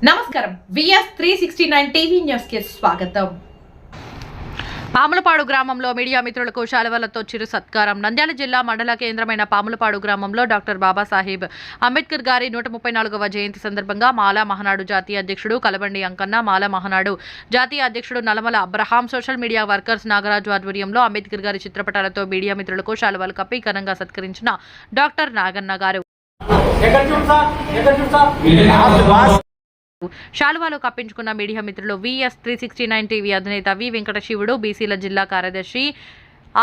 నమస్కారం VS 369 TV news కి స్వాగతం. పాములపాడు గ్రామంలో మీడియా మిత్రులకు శాలువలతో చిరు సత్కారం. నంద్యాల జిల్లా మండల కేంద్రమైన పాములపాడు గ్రామంలో డాక్టర్ బాబాసాహెబ్ అంబేద్కర్ గారి 134వ జయంతి సందర్భంగా మాలా మహానాడు జాతీయ అధ్యక్షుడు కలబండి అంకన్న, మాలా మహానాడు జాతీయ అధ్యక్షుడు Nallamala Abraham, social media workers Nagaraju ఆధ్వర్యంలో అంబేద్కర్ గారి చిత్రపటాలతో మీడియా మిత్రులకు శాలువలు కప్పి ఘనంగా సత్కరించిన డాక్టర్ నాగన్న గారు శాలువాలో కప్పించుకున్న మీడియా మిత్రులు విఎస్ 369 టీవీ అధినేత వి వెంకట శివుడు, బీసీల జిల్లా కార్యదర్శి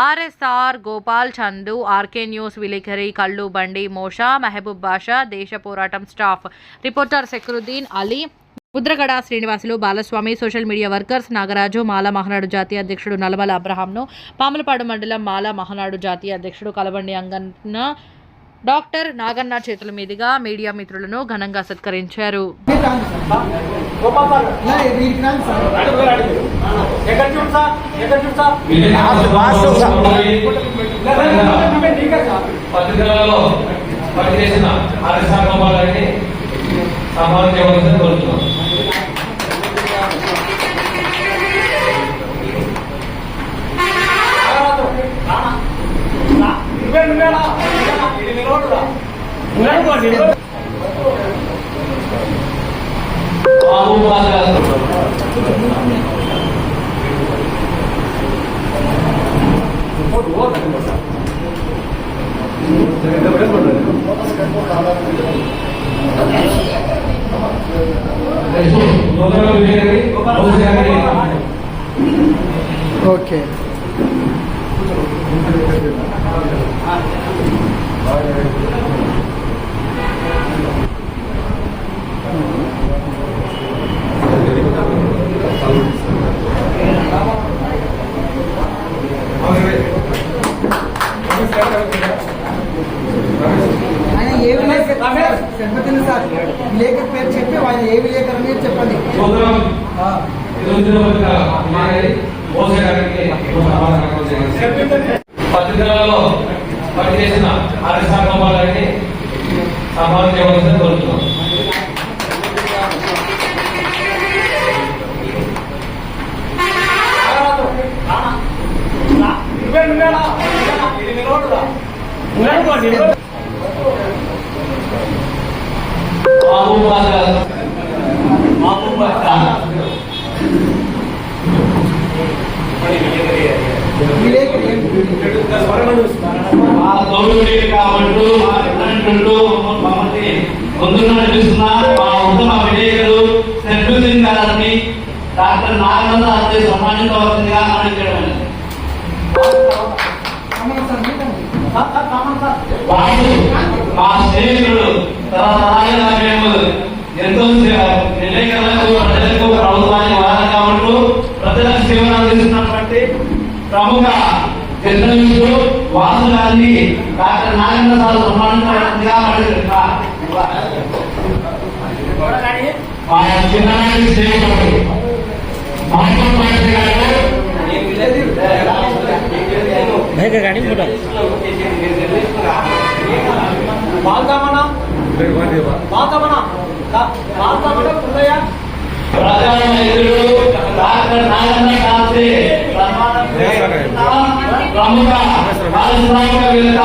RSR Gopal Chandu, RK news విలేకరి Kallu Bandi Mosha, Mehboob Basha, Desha Poratam staff reporter Sekruddin Ali, Mudragada Srinivasulu, Balaswamy, social media workers Nagaraju, Mala Mahanadu జాతీయ అధ్యక్షుడు నలమల అబ్రహాంను, పాములపాడు మండలం మాలా మహానాడు జాతీయ అధ్యక్షుడు కలబండి అంగన్న, డాక్టర్ నాగన్న చేతుల మీదుగా మీడియా మిత్రులను ఘనంగా సత్కరించారు. ఓకే లేఖ పేరు చెప్పి ఆయన ఏ విలేకరు మీరు చెప్పండి. పత్రికలలో పనిచేసిన ఆర్ఎస్ఆర్ గోపాల్ గారిని సన్మానం చేయవలసింది కోరుతున్నాం. డాక్టర్ నాగన్న సన్మానించవలసిందిగా మా స్నేహితుడు ఎంతో విలేకరులకు, ప్రజలకు, ప్రభుత్వానికి వారంగా ఉంటూ ప్రజలకు సేవలు అందిస్తున్నటువంటి ప్రముఖ జర్నలిస్టు వాసు గారిని డాక్టర్ నాగన్న సార్ సన్మానించవలసిందిగా ఆయన చిన్ననాటి స్నేహితుడు డాక్టర్ నాగన్న శాస్త్రి ప్రముఖ పారిశ్రామికవేత్త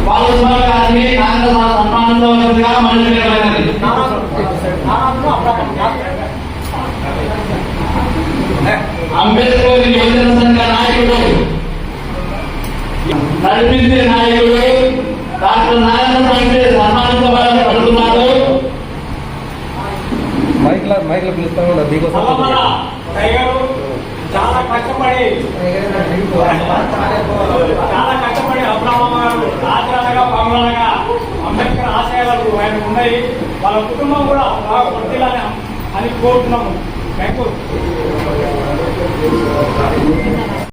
బాలస్వామి గారిని నాగన్న సన్మానించవలసిందిగా మంజూరైనది. అంబేద్కర్ యువజన సంఘ నాయకుడు, నడిపించే నాయకుడు డాక్టర్ నాగన్న శాస్త్రి సన్మానించబడాలని పడుతున్నారు. మైక్లో పిలుస్తాను. చాలా కష్టపడి అబ్రహ్మ గారు ఆచరణగా పనులనగా అంబేద్కర్ ఆశయాలు ఆయన ఉన్నాయి. వాళ్ళ కుటుంబం కూడా బాగా వర్తిల్లాలని అని కోరుతున్నాము. Thank you.